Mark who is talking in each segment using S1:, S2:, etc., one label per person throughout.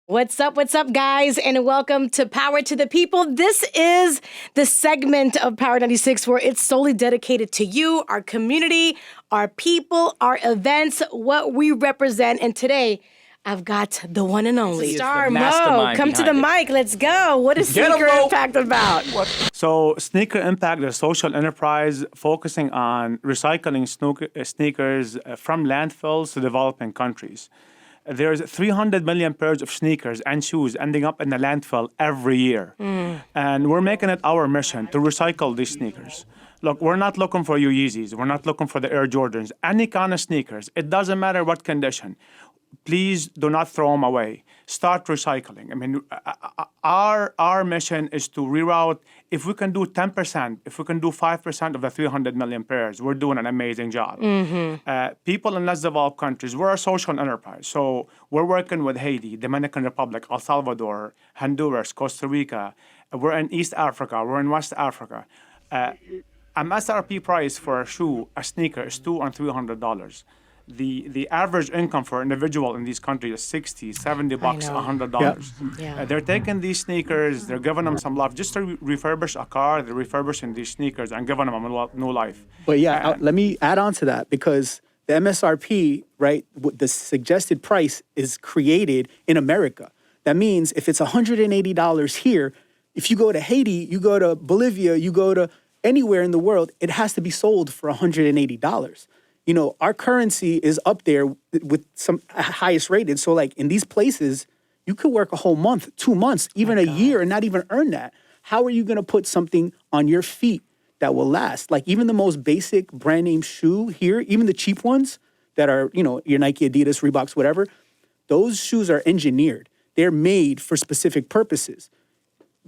S1: What's up, guys, and welcome to Power to the People. This is the segment of Power 96 where it's solely dedicated to you, our community, our people, our events, what we represent. And today, I've got the one and only Star Mo. Come to the mic. Let's go. What is Sneaker Impact about?
S2: So, Sneaker Impact is a social enterprise focusing on recycling sneakers from landfills to developing countries. There's 300 million pairs of sneakers and shoes ending up in the landfill every year. And we're making it our mission to recycle these sneakers. Look, we're not looking for your Yeezys. We're not looking for the Air Jordans. Any kind of sneakers. It doesn't matter what condition. Please do not throw them away. Start recycling. I mean, our mission is to reroute. If we can do 10%, if we can do 5% of the 300 million pairs, we're doing an amazing job. People in less developed countries, we're a social enterprise. So we're working with Haiti, Dominican Republic, El Salvador, Honduras, Costa Rica. We're in East Africa. We're in West Africa. An MSRP price for a shoe, a sneaker, is $200 and $300. The average income for an individual in these countries is $60, $70, $100.
S3: Yeah.
S2: They're taking these sneakers, they're giving them some love. Just to refurbish a car, they're refurbishing these sneakers and giving them a new life.
S3: But let me add on to that, because the MSRP, right, the suggested price is created in America. That means if it's $180 here, if you go to Haiti, you go to Bolivia, you go to anywhere in the world, it has to be sold for $180. You know, our currency is up there with some highest rated. So like in these places, you could work a whole month, 2 months, even a year and not even earn that. How are you going to put something on your feet that will last? Like even the most basic brand name shoe here, even the cheap ones that are, you know, your Nike, Adidas, Reeboks, whatever, those shoes are engineered. They're made for specific purposes.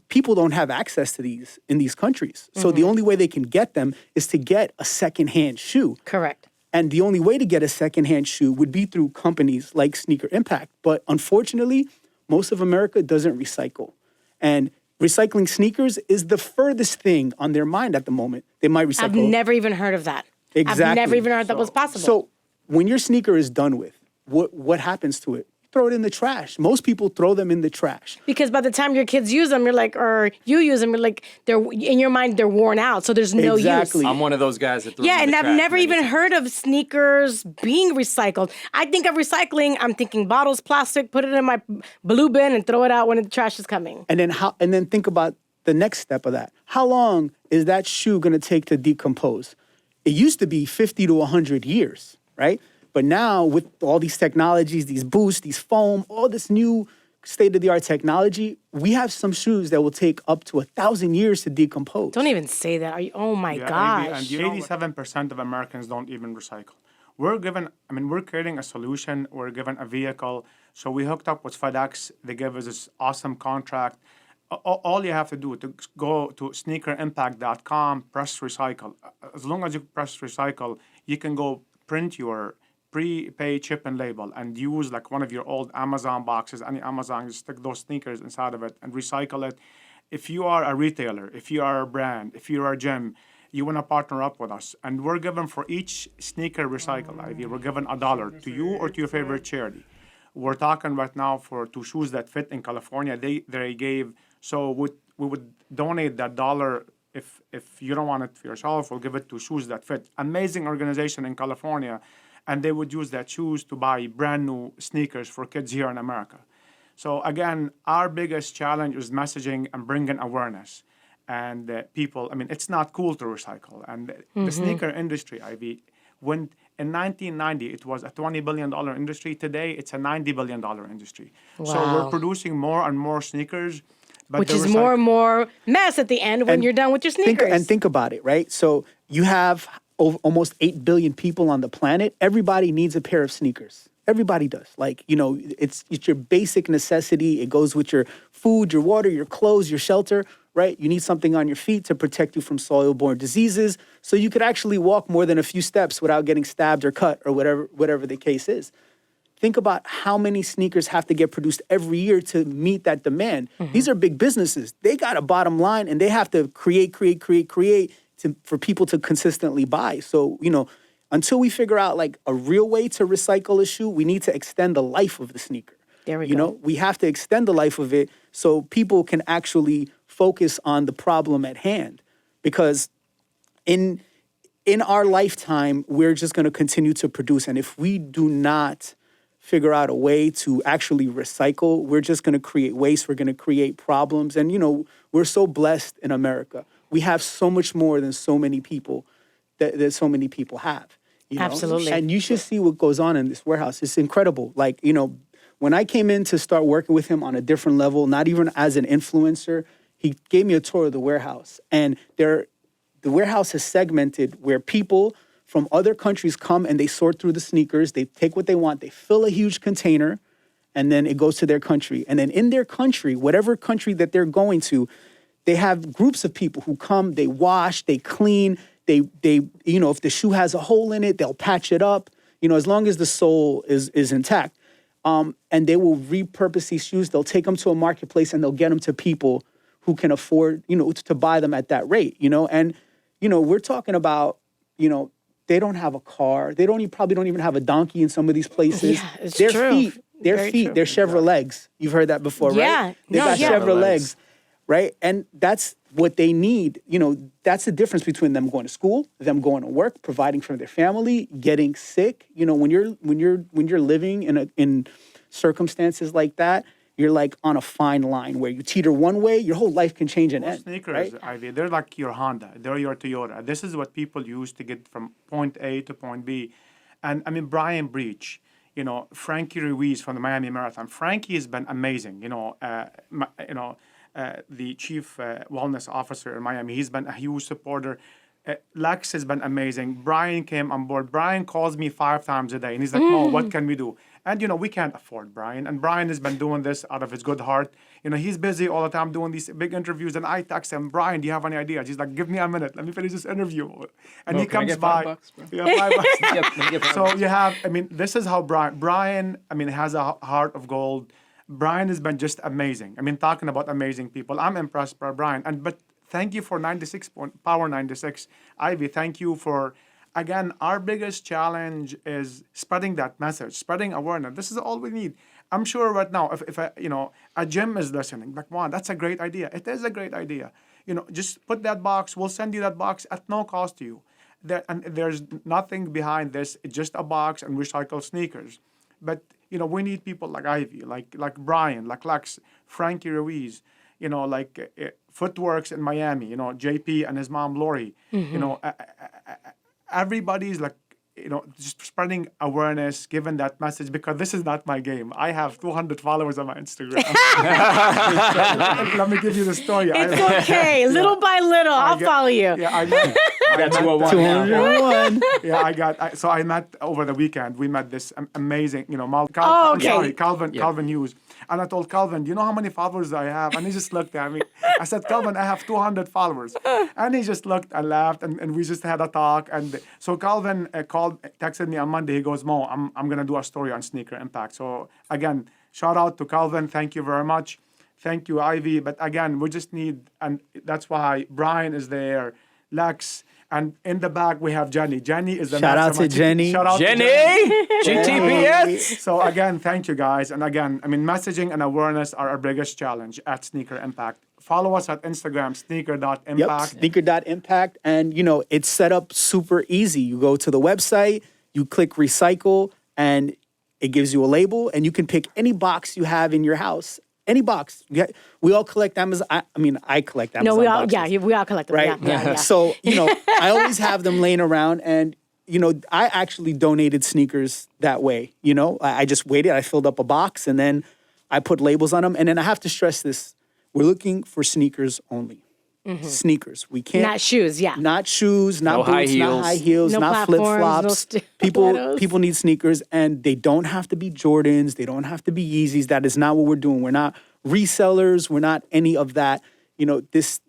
S3: People don't have access to these in these countries. So the only way they can get them is to get a secondhand shoe.
S1: Correct.
S3: And the only way to get a secondhand shoe would be through companies like Sneaker Impact. But unfortunately, most of America doesn't recycle. And recycling sneakers is the furthest thing on their mind at the moment. They might recycle.
S1: I've never even heard of that.
S3: Exactly.
S1: I've never even heard that was possible.
S3: So when your sneaker is done with, what happens to it? Throw it in the trash. Most people throw them in the trash.
S1: Because by the time your kids use them, you're like, or you use them, you're like, they're in your mind, they're worn out. So there's no use.
S4: I'm one of those guys that throw them in
S1: And
S4: the
S1: I've
S4: trash
S1: never
S4: many
S1: even
S4: times.
S1: heard of sneakers being recycled. I think of recycling, I'm thinking bottles, plastic, put it in my blue bin and throw it out when the trash is coming.
S3: And then think about the next step of that. How long is that shoe going to take to decompose? It used to be 50 to 100 years, right? But now with all these technologies, these boosts, these foam, all this new state-of-the-art technology, we have some shoes that will take up to 1,000 years to decompose.
S1: Don't even say that. Oh my gosh.
S2: And 87% of Americans don't even recycle. We're creating a solution. We're given a vehicle. So we hooked up with FedEx. They give us this awesome contract. All you have to do to go to sneakerimpact.com, press recycle. As long as you press recycle, you can go print your prepaid chip and label and use like one of your old Amazon boxes, any Amazon, just stick those sneakers inside of it and recycle it. If you are a retailer, if you are a brand, if you are a gym, you want to partner up with us. And we're giving for each sneaker recycle, Ivy, we're giving $1 to you or to your favorite charity. We're talking right now for 2 shoes that fit in California. They gave, so we would donate that $1. If you don't want it for yourself, we'll give it to shoes that fit. Amazing organization in California. And they would use that shoes to buy brand new sneakers for kids here in America. So again, our biggest challenge is messaging and bringing awareness. And people, it's not cool to recycle. And the sneaker industry, Ivy, when in 1990, it was a $20 billion industry. Today, it's a $90 billion industry.
S1: Wow.
S2: So we're producing more and more sneakers. But
S1: Which is more and more mess at the end when you're done with your sneakers.
S3: Think about it, right? So you have almost 8 billion people on the planet. Everybody needs a pair of sneakers. Everybody does. Like, you know, it's your basic necessity. It goes with your food, your water, your clothes, your shelter, right? You need something on your feet to protect you from soil-borne diseases so you could actually walk more than a few steps without getting stabbed or cut or whatever the case is. Think about how many sneakers have to get produced every year to meet that demand. These are big businesses. They got a bottom line and they have to create for people to consistently buy. So, you know, until we figure out like a real way to recycle a shoe, we need to extend the life of the sneaker.
S1: There we
S3: You
S1: go.
S3: know, we have to extend the life of it so people can actually focus on the problem at hand. Because in our lifetime, we're just going to continue to produce. And if we do not figure out a way to actually recycle, we're just going to create waste. We're going to create problems. And, you know, we're so blessed in America. We have so much more than so many people that so many people have. You know?
S1: Absolutely.
S3: And you should see what goes on in this warehouse. It's incredible. Like, you know, when I came in to start working with him on a different level, not even as an influencer, he gave me a tour of the warehouse. And the warehouse is segmented where people from other countries come and they sort through the sneakers. They take what they want. They fill a huge container, and then it goes to their country. And then in their country, whatever country that they're going to, they have groups of people who come, they wash, they clean, they you know, if the shoe has a hole in it, they'll patch it up, you know, as long as the sole is intact. And they will repurpose these shoes. They'll take them to a marketplace and they'll get them to people who can afford, you know, to buy them at that rate, you know. And, you know, we're talking about, you know, they don't have a car. Probably don't even have a donkey in some of these places.
S1: Yeah, it's
S3: their
S1: true.
S3: Their
S1: Very
S3: feet,
S1: true.
S3: they're Chevrolets. You've heard that before,
S1: Yeah.
S3: right? They
S1: No,
S3: got
S1: yeah.
S3: Chevrolets, right? And that's what they need. You know, that's the difference between them going to school, them going to work, providing for their family, getting sick. You know, when you're living in circumstances like that, you're like on a fine line where you teeter one way, your whole life can change and end.
S2: Sneakers,
S3: right?
S2: Ivy, they're like your Honda. They're your Toyota. This is what people use to get from point A to point B. And I mean, Brian Breach, you know, Frankie Ruiz from the Miami Marathon. Frankie has been amazing. You know, the chief wellness officer in Miami. He's been a huge supporter. Lex has been amazing. Brian came on board. Brian calls me 5 times a day, and he's like, "Oh, what can we do?" And you know, we can't afford Brian. And Brian has been doing this out of his good heart. You know, he's busy all the time doing these big interviews. And I text him, "Brian, do you have any ideas?" He's like, "Give me a minute. Let me finish this interview." And he
S4: Can I
S2: comes
S4: get
S2: by.
S4: $5, bro?
S2: Yeah, $5.
S4: Yep, let me get $5.
S2: So you have, I mean, this is how Brian, I mean, has a heart of gold. Brian has been just amazing. I mean, talking about amazing people, I'm impressed by Brian. But thank you for Power 96. Ivy, thank you for, again, our biggest challenge is spreading that message, spreading awareness. This is all we need. I'm sure right now, if you know, a gym is listening, like, wow, that's a great idea. It is a great idea. You know, just put that box. We'll send you that box at no cost to you. And there's nothing behind this. It's just a box and recycle sneakers. But, you know, we need people like Ivy, like Brian, like Lex, Frankie Ruiz, you know, like Footworks in Miami, you know, JP and his mom, Lori. You know, everybody's like, you know, just spreading awareness, giving that message, because this is not my game. I have 200 followers on my Instagram. Let me give you the story.
S1: It's okay. Little by little, I'll follow you.
S2: Yeah, I got
S4: got 201 now.
S3: 201.
S2: Yeah, so I met over the weekend. We met this amazing, you know,
S1: Oh, okay.
S2: Calvin Hughes. And I told Calvin, "Do you know how many followers I have?" And he just looked at me. I said, "Calvin, I have 200 followers." And he just looked and laughed, and we just had a talk. And so Calvin texted me on Monday. He goes, "Mo, I'm going to do a story on sneaker impact." So again, shout out to Calvin. Thank you very much. Thank you, Ivy. But again, we just need, and that's why Brian is there, Lex, and in the back we have Jenny. Jenny is the
S3: Shout out to
S2: mastermind.
S3: Jenny.
S2: Shout out to
S4: Jenny! GTPS!
S2: So again, thank you guys. And again, I mean, messaging and awareness are our biggest challenge at Sneaker Impact. Follow us at Instagram, sneaker.impact.
S3: Yep, sneaker.impact. And, you know, it's set up super easy. You go to the website, you click recycle, and it gives you a label, and you can pick any box you have in your house. Any box. We all collect Amazon. I mean, I collect Amazon
S1: No, we all,
S3: boxes,
S1: we all collect them.
S3: right?
S1: Yeah.
S3: So, you know, I always have them laying around, and, you know, I actually donated sneakers that way. You know, I just waited. I filled up a box, and then I put labels on them. And then I have to stress this. We're looking for sneakers only. Sneakers. We can't.
S1: Not shoes, yeah.
S3: Not shoes, not
S4: No
S3: boots,
S4: high
S3: not
S4: heels.
S3: high heels,
S1: No
S3: not flip
S1: platforms, no
S3: flops.
S1: stilettos.
S3: People need sneakers, and they don't have to be Jordans. They don't have to be Yeezys. That is not what we're doing. We're not resellers. We're not any of that. You know, this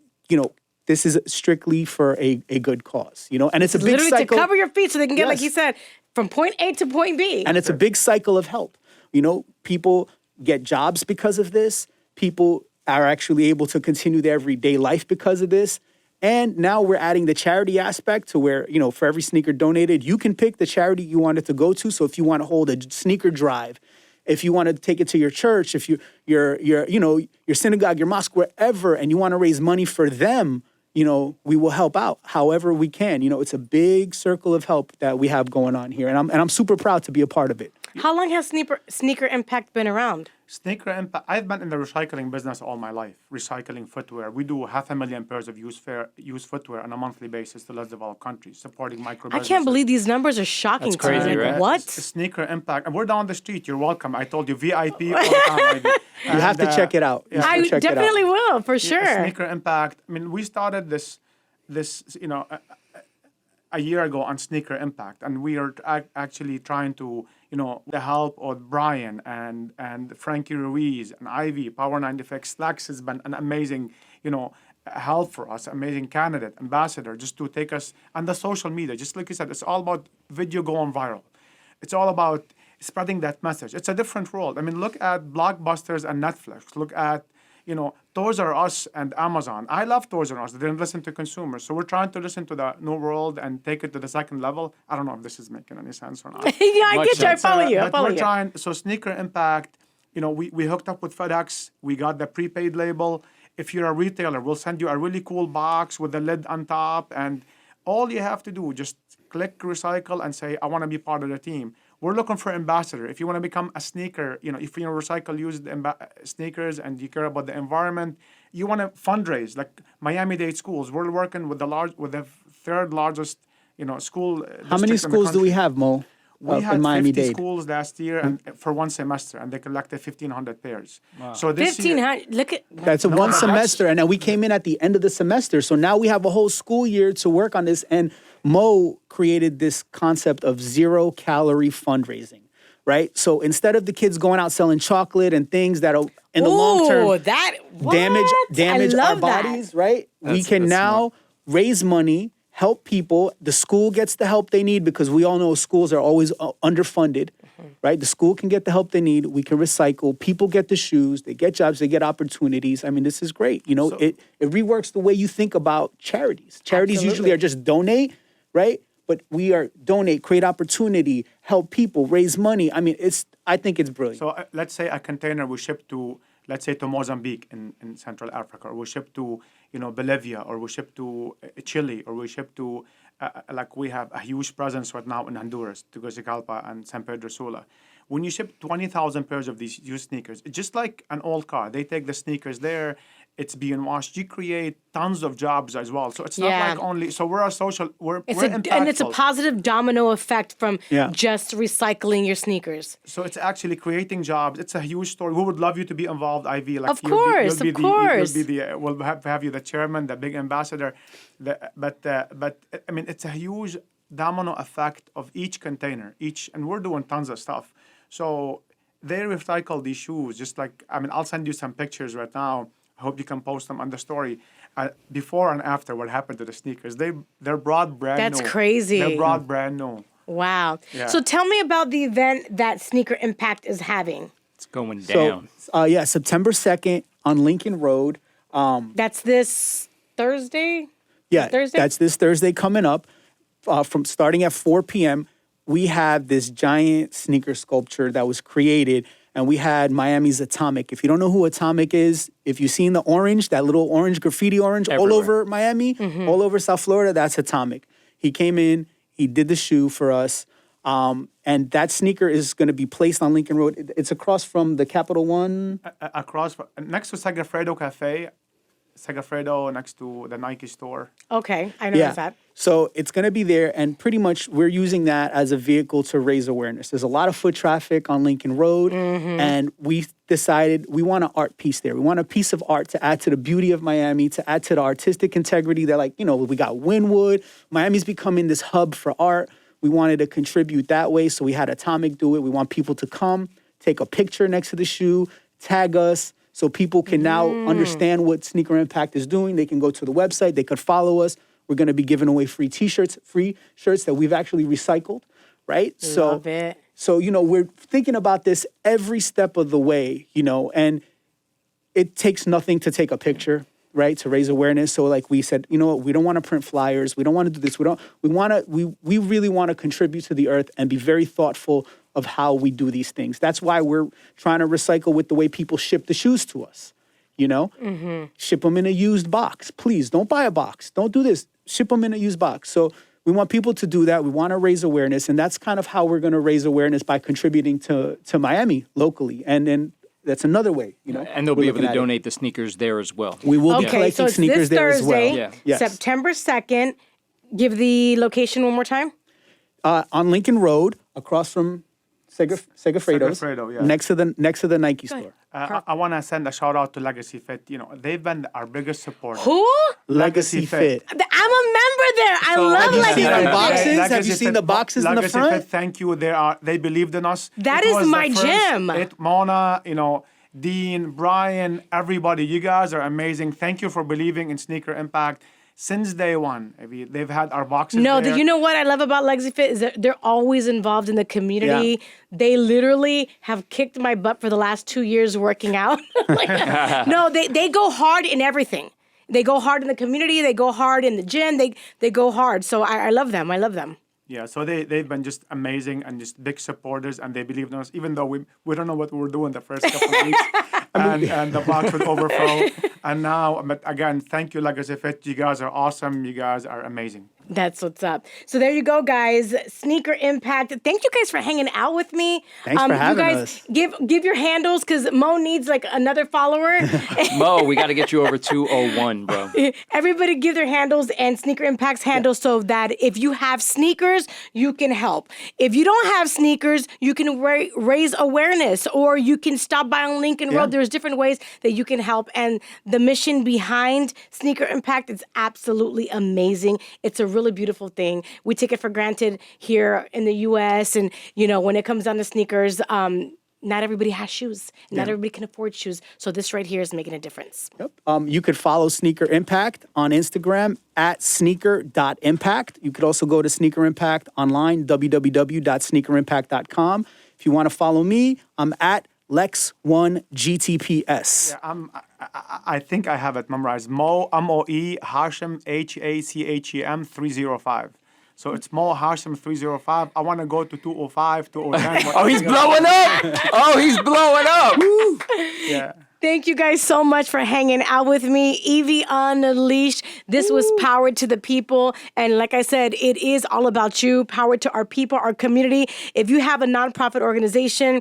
S3: is strictly for a good cause. You know, and it's a big
S1: Literally
S3: cycle.
S1: to cover your feet so they can get, like
S3: Yes.
S1: you said, from point A to point B.
S3: And it's a big cycle of help. You know, people get jobs because of this. People are actually able to continue their everyday life because of this. And now we're adding the charity aspect to where, you know, for every sneaker donated, you can pick the charity you want it to go to. So if you want to hold a sneaker drive, If you want to take it to your church, if your your synagogue, your mosque, wherever, and you want to raise money for them, we will help out however we can. It's a big circle of help that we have going on here, and I'm super proud to be a part of it.
S1: How long has Sneaker Impact been around?
S2: Sneaker Impact. I've been in the recycling business all my life, recycling footwear. We do 500,000 pairs of used footwear on a monthly basis to less developed countries, supporting micro
S1: I
S2: businesses.
S1: can't believe these numbers are shocking
S4: That's
S1: to me.
S4: crazy,
S1: Like,
S4: right?
S1: what?
S2: Sneaker Impact, and we're down the street. You're welcome. I told you, VIP all the time.
S3: You have to check it out. You have to
S1: I
S3: check it out.
S1: definitely will, for sure.
S2: Sneaker Impact. I mean, we started this a year ago on Sneaker Impact, and we are actually trying to, the help of Brian and Frankie Ruiz and Ivy, Power 96. Slacks has been an amazing, help for us, amazing candidate, ambassador, just to take us on the social media. Just like you said, it's all about video going viral. It's all about spreading that message. It's a different world. I mean, look at Blockbusters and Netflix. Look at, Toys R Us and Amazon. I love Toys R Us. They didn't listen to consumers. So we're trying to listen to the new world and take it to the second level. I don't know if this is making any sense or not.
S1: Yeah, I get you. I
S4: sense.
S1: follow you. I
S2: But
S1: follow
S2: we're
S1: you.
S2: trying, so Sneaker Impact, we hooked up with FedEx. We got the prepaid label. If you're a retailer, we'll send you a really cool box with the lid on top. And all you have to do, just click recycle and say, I want to be part of the team. We're looking for ambassador. If you want to become a sneaker, if you recycle used sneakers and you care about the environment, you want to fundraise like Miami-Dade schools. We're working with the third largest, school.
S3: How many schools do we have, Mo?
S2: We had
S3: in
S2: 50
S3: Miami-Dade?
S2: schools last year and for one semester, and they collected 1,500 pairs. So this
S1: 1,500. Look at.
S3: That's one semester, and then we came in at the end of the semester. So now we have a whole school year to work on this. And Mo created this concept of 0-calorie fundraising, right? So instead of the kids going out selling chocolate and things that'll in the long term damage
S1: I
S3: our
S1: love that.
S3: bodies, right? We
S4: That's
S3: can now raise money, help people. The school gets the help they need because we all know schools are always underfunded, right? The school can get the help they need. We can recycle. People get the shoes. They get jobs. They get opportunities. I mean, this is great. It reworks the way you think about charities. Charities usually are just donate, right? But we are donate, create opportunity, help people, raise money. I mean, I think it's brilliant.
S2: So let's say a container we ship to, let's say to Mozambique in Central Africa, or we ship to, Bolivia, or we ship to Chile, or we ship to, like we have a huge presence right now in Honduras, Tegucigalpa and San Pedro Sula. When you ship 20,000 pairs of these used sneakers, it's just like an old car. They take the sneakers there, it's being washed. You create tons of jobs as well. So it's not like only, so we're a social, we're impactful.
S1: And it's a positive domino effect from
S3: Yeah.
S1: just recycling your sneakers.
S2: So it's actually creating jobs. It's a huge story. We would love you to be involved, Ivy. Like
S1: Of course.
S2: We'll have you the chairman, the big ambassador. But I mean, it's a huge domino effect of each container, and we're doing tons of stuff. So they recycle these shoes, just like, I mean, I'll send you some pictures right now. I hope you can post them on the story. Before and after, what happened to the sneakers? They're brought brand new.
S1: That's crazy.
S2: They're brought brand new.
S1: Wow.
S2: Yeah.
S1: So tell me about the event that Sneaker Impact is having.
S4: It's going down.
S3: So, September 2nd on Lincoln Road.
S1: That's this Thursday?
S3: Yeah,
S1: Thursday?
S3: that's this Thursday coming up. From starting at 4 p.m., we have this giant sneaker sculpture that was created, and we had Miami's Atomic. If you don't know who Atomic is, if you've seen the orange, that little orange, graffiti orange, all
S4: Everywhere.
S3: over Miami, all over South Florida, that's Atomic. He came in, he did the shoe for us, and that sneaker is going to be placed on Lincoln Road. It's across from the Capital One.
S2: Next to Segafredo Cafe, Segafredo next to the Nike store.
S1: Okay, I know that.
S3: So it's going to be there, and pretty much we're using that as a vehicle to raise awareness. There's a lot of foot traffic on Lincoln Road, and we decided we want an art piece there. We want a piece of art to add to the beauty of Miami, to add to the artistic integrity. They're like, we got Wynwood. Miami's becoming this hub for art. We wanted to contribute that way, so we had Atomic do it. We want people to come, take a picture next to the shoe, tag us, so people can now understand what Sneaker Impact is doing. They can go to the website. They could follow us. We're going to be giving away free shirts that we've actually recycled, right?
S1: Love it.
S3: So, we're thinking about this every step of the way, and it takes nothing to take a picture, right? To raise awareness. So like we said, we don't want to print flyers. We don't want to do this. We really want to contribute to the earth and be very thoughtful of how we do these things. That's why we're trying to recycle with the way people ship the shoes to us. You know, ship them in a used box. Please don't buy a box. Don't do this. Ship them in a used box. So we want people to do that. We want to raise awareness. And that's kind of how we're going to raise awareness, by contributing to Miami locally. And then that's another way, you know.
S4: And they'll
S3: we're
S4: be able
S3: looking
S4: to
S3: at it.
S4: donate the sneakers there as well.
S3: We will be
S1: Okay,
S3: collecting
S1: so it's
S3: sneakers
S1: this
S3: there as well.
S1: Thursday,
S4: Yeah.
S3: Yes.
S1: September 2nd. Give the location one more time.
S3: On Lincoln Road, across from Segafredo's,
S2: Segafredo, yeah.
S3: next to the Nike store.
S2: I want to send a shout out to Legacy Fit. You know, they've been our biggest supporter.
S1: Who?
S3: Legacy Fit.
S1: I'm a member there. I love
S3: have you
S1: Legacy
S3: seen
S1: Fit.
S3: the boxes? Have
S2: Legacy
S3: you seen
S2: Fit-
S3: the boxes in the
S2: Legacy
S3: front?
S2: Fit, thank you. They believed in us.
S1: That
S2: It
S1: is
S2: was the
S1: my
S2: first-
S1: gym.
S2: Mona, you know, Dean, Brian, everybody. You guys are amazing. Thank you for believing in Sneaker Impact. Since day one, they've had our boxes
S1: No,
S2: there.
S1: you know what I love about Legacy Fit is that they're always involved in the community. They literally have kicked my butt for the last 2 years working out. No, they go hard in everything. They go hard in the community. They go hard in the gym. They go hard. So I love them. I love them.
S2: Yeah, so they've been just amazing and just big supporters, and they believed in us, even though we don't know what we were doing the first couple of weeks, and the box would overflow. And now, but again, thank you, Legacy Fit. You guys are awesome. You guys are amazing.
S1: That's what's up. So there you go, guys. Sneaker Impact. Thank you guys for hanging out with me.
S3: Thanks for having
S1: you guys
S3: us.
S1: Give your handles, because Mo needs like another follower.
S4: Mo, we got to get you over 201, bro.
S1: Everybody give their handles and Sneaker Impact's handle, so that if you have sneakers, you can help. If you don't have sneakers, you can raise awareness, or you can stop by on Lincoln Road. There's different ways that you can help. And the mission behind Sneaker Impact is absolutely amazing. It's a really beautiful thing. We take it for granted here in the U.S. And, you know, when it comes down to sneakers, not everybody has shoes. Not everybody can afford shoes. So this right here is making a difference.
S3: Yep. You could follow Sneaker Impact on Instagram at sneaker.impact. You could also go to Sneaker Impact online, www.sneakerimpact.com. If you want to follow me, I'm at Lex1GTPS.
S2: Yeah, I think I have it memorized. Mo, M-O-E, Hashem, H-A-C-H-E-M, 305. So it's Mo Hashem 305. I want to go to 205, 210.
S4: Oh, he's blowing up. Oh, he's blowing up.
S2: Yeah.
S1: Thank you guys so much for hanging out with me. Evie Unleashed. This was Powered to the People. And like I said, it is all about you. Powered to our people, our community. If you have a nonprofit organization,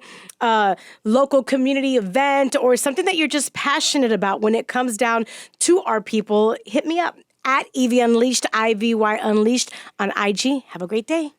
S1: local community event, or something that you're just passionate about when it comes down to our people, hit me up at Evie Unleashed, IVY Unleashed on IG. Have a great day.